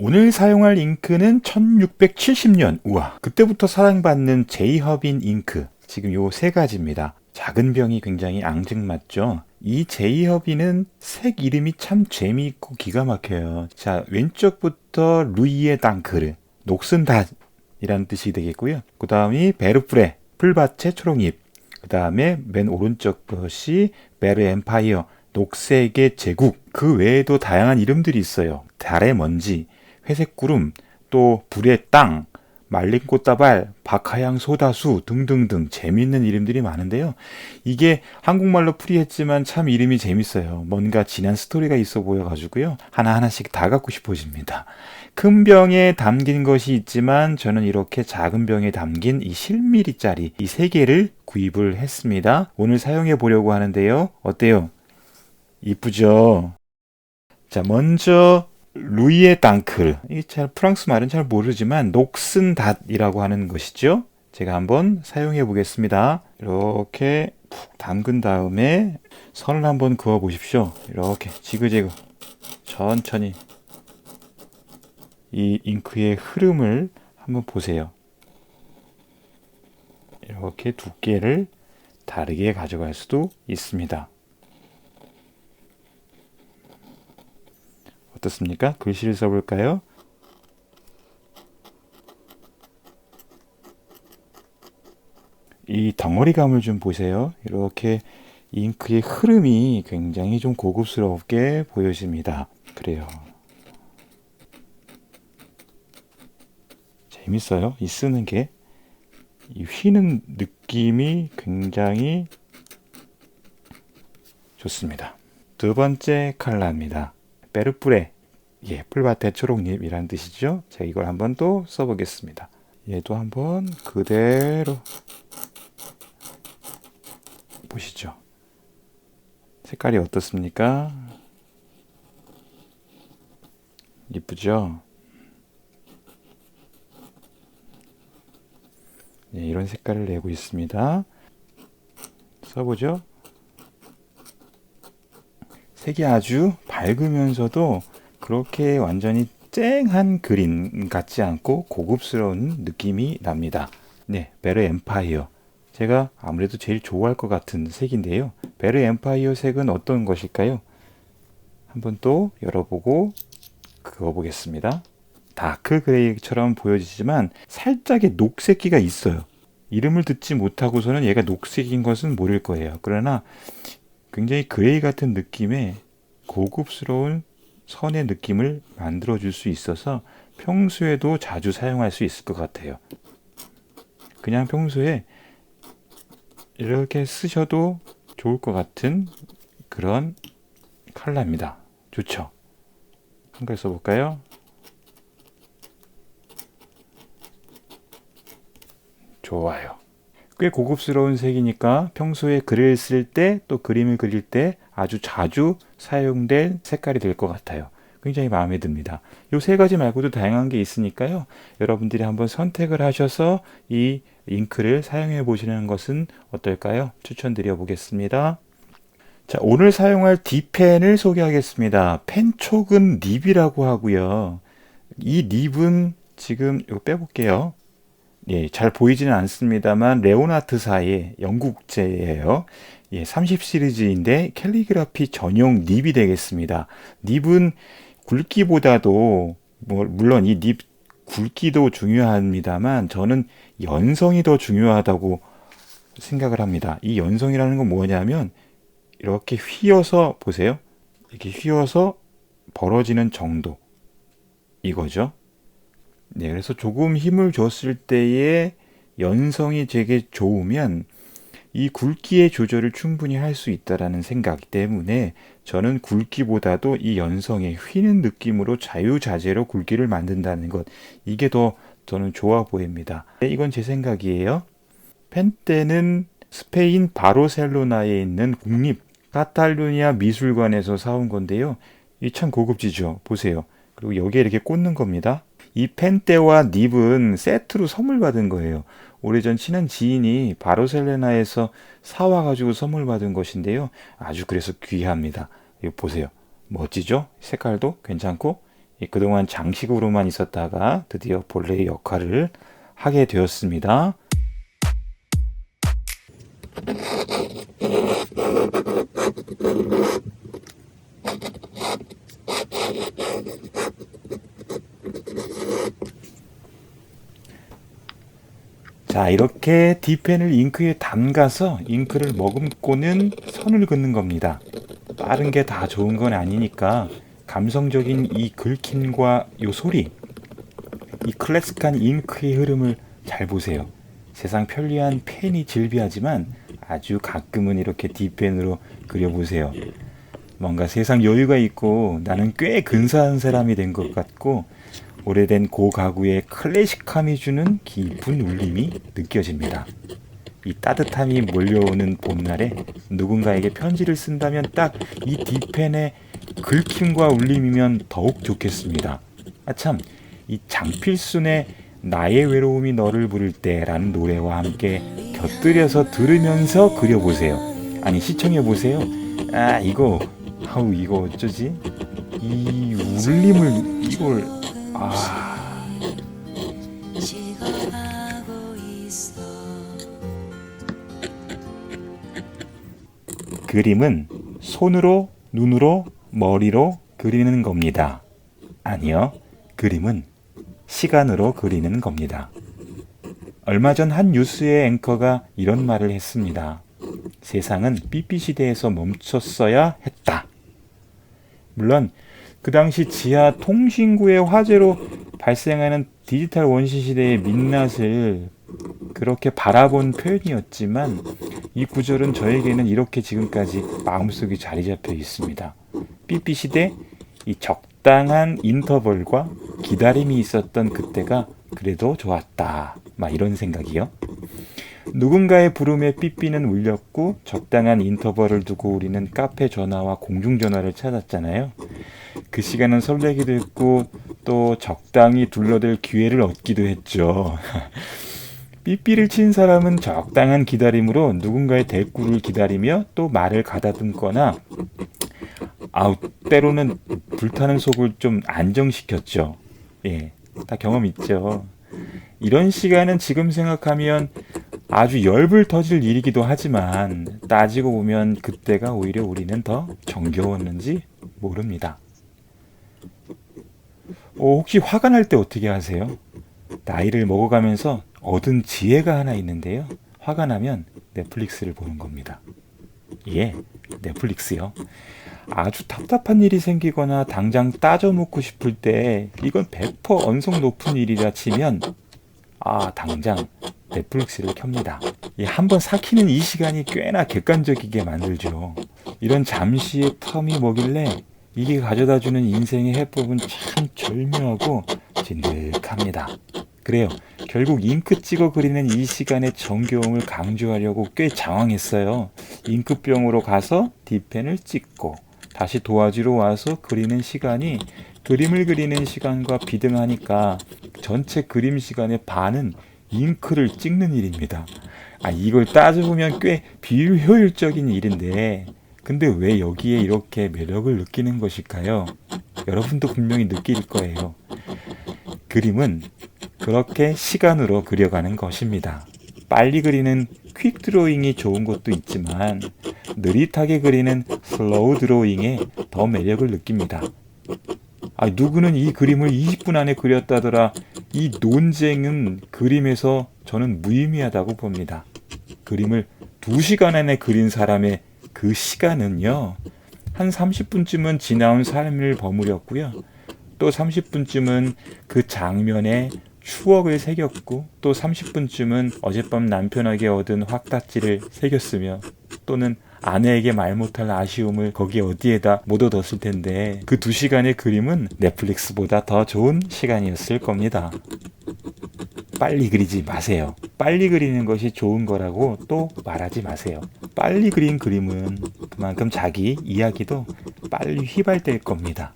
오늘 사용할 잉크는 1670년. 우와. 그때부터 사랑받는 제이허빈 잉크. 지금 요 세 가지입니다. 작은 병이 굉장히 앙증맞죠? 이 제이허빈은 색 이름이 참 재미있고 기가 막혀요. 자, 왼쪽부터 루이에 땅크르. 녹슨닷이라는 뜻이 되겠고요. 그 다음이 베르프레. 풀밭의 초록잎. 그 다음에 맨 오른쪽 것이 베르 엠파이어. 녹색의 제국. 그 외에도 다양한 이름들이 있어요. 달의 먼지, 회색 구름, 또 불의 땅, 말린 꽃다발, 박하향 소다수 등등등 재미있는 이름들이 많은데요. 이게 한국말로 풀이했지만 참 이름이 재밌어요. 뭔가 진한 스토리가 있어 보여가지고요. 하나하나씩 다 갖고 싶어집니다. 큰 병에 담긴 것이 있지만 저는 이렇게 작은 병에 담긴 이 실미리짜리 이 세 개를 구입을 했습니다. 오늘 사용해 보려고 하는데요. 어때요? 이쁘죠? 자, 먼저 루이에 땅클. 이게 잘 프랑스 말은 잘 모르지만 녹슨닷이라고 하는 것이죠. 제가 한번 사용해 보겠습니다. 이렇게 푹 담근 다음에 선을 한번 그어 보십시오. 이렇게 지그재그 천천히 이 잉크의 흐름을 한번 보세요. 이렇게 두께를 다르게 가져갈 수도 있습니다. 어떻습니까? 글씨를 써볼까요? 이 덩어리감을 좀 보세요. 이렇게 잉크의 흐름이 굉장히 좀 고급스럽게 보여집니다. 그래요. 재밌어요. 이 쓰는 게. 이 휘는 느낌이 굉장히 좋습니다. 두 번째 컬러입니다. 베르프레. 예, 풀밭의 초록잎이라는 뜻이죠. 제가 이걸 한번 또 써보겠습니다. 얘도 한번 그대로 보시죠. 색깔이 어떻습니까? 이쁘죠? 예, 이런 색깔을 내고 있습니다. 써보죠. 색이 아주 밝으면서도 그렇게 완전히 쨍한 그린 같지 않고 고급스러운 느낌이 납니다. 네, 베르 엠파이어. 제가 아무래도 제일 좋아할 것 같은 색인데요. 베르 엠파이어 색은 어떤 것일까요? 한번 또 열어보고 그어보겠습니다. 다크 그레이처럼 보여지지만 살짝의 녹색기가 있어요. 이름을 듣지 못하고서는 얘가 녹색인 것은 모를 거예요. 그러나 굉장히 그레이 같은 느낌의 고급스러운 선의 느낌을 만들어줄 수 있어서 평소에도 자주 사용할 수 있을 것 같아요. 그냥 평소에 이렇게 쓰셔도 좋을 것 같은 그런 컬러입니다. 좋죠? 한글 써볼까요? 좋아요. 꽤 고급스러운 색이니까 평소에 글을 쓸 때 또 그림을 그릴 때 아주 자주 사용될 색깔이 될 것 같아요. 굉장히 마음에 듭니다. 이 세 가지 말고도 다양한 게 있으니까요. 여러분들이 한번 선택을 하셔서 이 잉크를 사용해 보시는 것은 어떨까요? 추천드려 보겠습니다. 자, 오늘 사용할 D펜을 소개하겠습니다. 펜촉은 닙이라고 하고요. 이 닙은 지금 이거 빼볼게요. 예, 잘 보이지는 않습니다만 레오나트사의 영국제예요. 예, 30 시리즈인데 캘리그라피 전용 닙이 되겠습니다. 닙은 굵기보다도 물론 이 닙 굵기도 중요합니다만 저는 연성이 더 중요하다고 생각을 합니다. 이 연성이라는 건 뭐냐면 이렇게 휘어서 보세요. 이렇게 휘어서 벌어지는 정도 이거죠. 네, 그래서 조금 힘을 줬을 때의 연성이 되게 좋으면 이 굵기의 조절을 충분히 할 수 있다라는 생각 때문에 저는 굵기보다도 이 연성의 휘는 느낌으로 자유자재로 굵기를 만든다는 것, 이게 더 저는 좋아 보입니다. 네, 이건 제 생각이에요. 펜때는 스페인 바르셀로나에 있는 국립 카탈루니아 미술관에서 사온 건데요. 이 참 고급지죠. 보세요. 그리고 여기에 이렇게 꽂는 겁니다. 이 펜때와 닙은 세트로 선물 받은 거예요. 오래전 친한 지인이 바르셀로나에서 사와가지고 선물 받은 것인데요. 아주 그래서 귀합니다. 이거 보세요. 멋지죠? 색깔도 괜찮고 그동안 장식으로만 있었다가 드디어 본래의 역할을 하게 되었습니다. 자, 이렇게 D펜을 잉크에 담가서 잉크를 머금고는 선을 긋는 겁니다. 빠른 게 다 좋은 건 아니니까 감성적인 이 긁힘과 요 소리, 이 클래식한 잉크의 흐름을 잘 보세요. 세상 편리한 펜이 즐비하지만 아주 가끔은 이렇게 D펜으로 그려보세요. 뭔가 세상 여유가 있고 나는 꽤 근사한 사람이 된 것 같고 오래된 고가구의 클래식함이 주는 깊은 울림이 느껴집니다. 이 따뜻함이 몰려오는 봄날에 누군가에게 편지를 쓴다면 딱 이 D펜의 긁힘과 울림이면 더욱 좋겠습니다. 아참, 이 장필순의 나의 외로움이 너를 부를 때라는 노래와 함께 곁들여서 들으면서 그려보세요. 아니, 시청해보세요. 이거 어쩌지? 이 울림을 이걸 그림은 손으로, 눈으로, 머리로 그리는 겁니다. 아니요, 그림은 시간으로 그리는 겁니다. 얼마 전 한 뉴스의 앵커가 이런 말을 했습니다. 세상은 삐삐 시대에서 멈췄어야 했다. 물론 그 당시 지하 통신구의 화재로 발생하는 디지털 원시 시대의 민낯을 그렇게 바라본 표현이었지만 이 구절은 저에게는 이렇게 지금까지 마음속에 자리 잡혀 있습니다. 삐삐 시대, 이 적당한 인터벌과 기다림이 있었던 그때가 그래도 좋았다. 이런 생각이요. 누군가의 부름에 삐삐는 울렸고 적당한 인터벌을 두고 우리는 카페 전화와 공중전화를 찾았잖아요. 그 시간은 설레기도 했고 또 적당히 둘러댈 기회를 얻기도 했죠. 삐삐를 친 사람은 적당한 기다림으로 누군가의 대꾸를 기다리며 또 말을 가다듬거나 때로는 불타는 속을 좀 안정시켰죠. 예, 다 경험 있죠. 이런 시간은 지금 생각하면 아주 열불 터질 일이기도 하지만 따지고 보면 그때가 오히려 우리는 더 정겨웠는지 모릅니다. 혹시 화가 날 때 어떻게 하세요? 나이를 먹어가면서 얻은 지혜가 하나 있는데요. 화가 나면 넷플릭스를 보는 겁니다. 예, 넷플릭스요. 아주 답답한 일이 생기거나 당장 따져 묻고 싶을 때 이건 100% 언성 높은 일이라 치면 당장 넷플릭스를 켭니다. 한번 삭히는 이 시간이 꽤나 객관적이게 만들죠. 이런 잠시의 텀이 뭐길래 이게 가져다주는 인생의 해법은 참 절묘하고 진득합니다. 그래요. 결국 잉크 찍어 그리는 이 시간의 정겨움을 강조하려고 꽤 장황했어요. 잉크병으로 가서 D펜을 찍고 다시 도화지로 와서 그리는 시간이 그림을 그리는 시간과 비등하니까 전체 그림 시간의 반은 잉크를 찍는 일입니다. 이걸 따져보면 꽤 비효율적인 일인데 근데 왜 여기에 이렇게 매력을 느끼는 것일까요? 여러분도 분명히 느낄 거예요. 그림은 그렇게 시간으로 그려가는 것입니다. 빨리 그리는 퀵 드로잉이 좋은 것도 있지만 느릿하게 그리는 슬로우 드로잉에 더 매력을 느낍니다. 누구는 이 그림을 20분 안에 그렸다더라. 이 논쟁은 그림에서 저는 무의미하다고 봅니다. 그림을 2시간 안에 그린 사람의 그 시간은요, 한 30분쯤은 지나온 삶을 버무렸고요. 또 30분쯤은 그 장면에 추억을 새겼고 또 30분쯤은 어젯밤 남편에게 얻은 확답지를 새겼으며 또는 아내에게 말 못할 아쉬움을 거기 어디에다 못 얻었을 텐데 그 2시간의 그림은 넷플릭스보다 더 좋은 시간이었을 겁니다. 빨리 그리지 마세요. 빨리 그리는 것이 좋은 거라고 또 말하지 마세요. 빨리 그린 그림은 그만큼 자기 이야기도 빨리 휘발될 겁니다.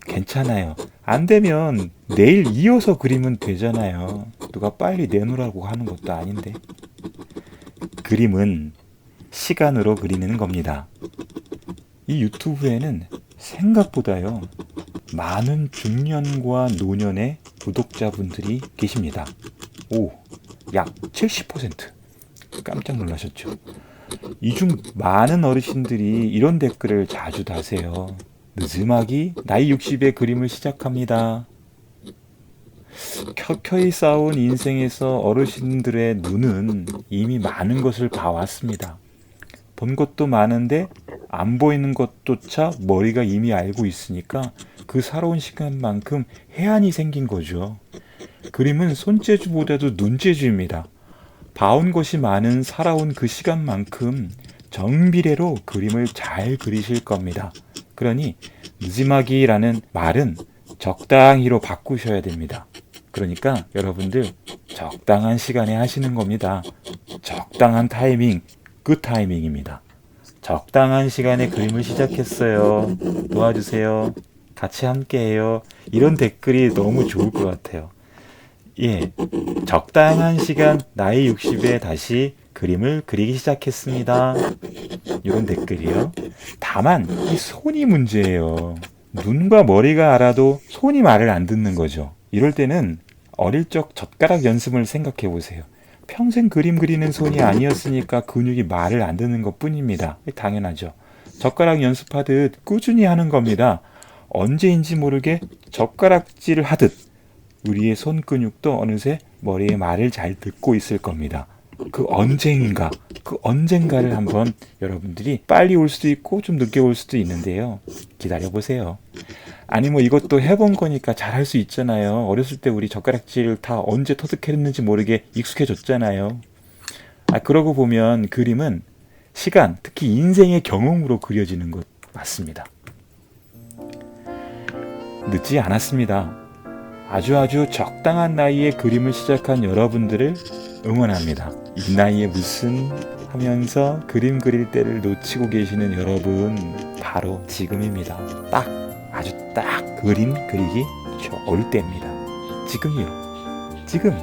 괜찮아요. 안 되면 내일 이어서 그리면 되잖아요. 누가 빨리 내놓으라고 하는 것도 아닌데. 그림은 시간으로 그리는 겁니다. 이 유튜브에는 생각보다요, 많은 중년과 노년의 구독자분들이 계십니다. 약 70%. 깜짝 놀라셨죠? 이 중 많은 어르신들이 이런 댓글을 자주 다세요. 늦음하기 나이 60에 그림을 시작합니다. 켜켜이 쌓아온 인생에서 어르신들의 눈은 이미 많은 것을 봐왔습니다. 본 것도 많은데 안 보이는 것조차 머리가 이미 알고 있으니까 그 살아온 시간만큼 해안이 생긴 거죠. 그림은 손재주보다도 눈재주입니다. 봐온 것이 많은 살아온 그 시간만큼 정비례로 그림을 잘 그리실 겁니다. 그러니 늦음하기라는 말은 적당히로 바꾸셔야 됩니다. 그러니까 여러분들 적당한 시간에 하시는 겁니다. 적당한 타이밍, 그 타이밍입니다. 적당한 시간에 그림을 시작했어요. 도와주세요. 같이 함께해요. 이런 댓글이 너무 좋을 것 같아요. 예, 적당한 시간 나이 60에 다시 그림을 그리기 시작했습니다. 이런 댓글이요. 다만 이 손이 문제예요. 눈과 머리가 알아도 손이 말을 안 듣는 거죠. 이럴 때는 어릴 적 젓가락 연습을 생각해 보세요. 평생 그림 그리는 손이 아니었으니까 근육이 말을 안 듣는 것 뿐입니다. 당연하죠. 젓가락 연습하듯 꾸준히 하는 겁니다. 언제인지 모르게 젓가락질을 하듯 우리의 손 근육도 어느새 머리의 말을 잘 듣고 있을 겁니다. 그 언젠가를 한번 여러분들이 빨리 올 수도 있고 좀 늦게 올 수도 있는데요. 기다려보세요. 아니 뭐 이것도 해본 거니까 잘할 수 있잖아요. 어렸을 때 우리 젓가락질 다 언제 터득했는지 모르게 익숙해졌잖아요. 그러고 보면 그림은 시간, 특히 인생의 경험으로 그려지는 것 맞습니다. 늦지 않았습니다. 아주 적당한 나이에 그림을 시작한 여러분들을 응원합니다. 이 나이에 무슨 하면서 그림 그릴 때를 놓치고 계시는 여러분, 바로 지금입니다. 아주 딱 그림 그리기 좋을 때입니다. 지금이요. 지금.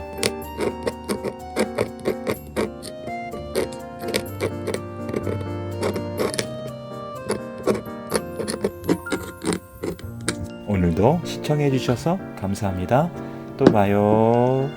오늘도 시청해 주셔서 감사합니다. 또 봐요.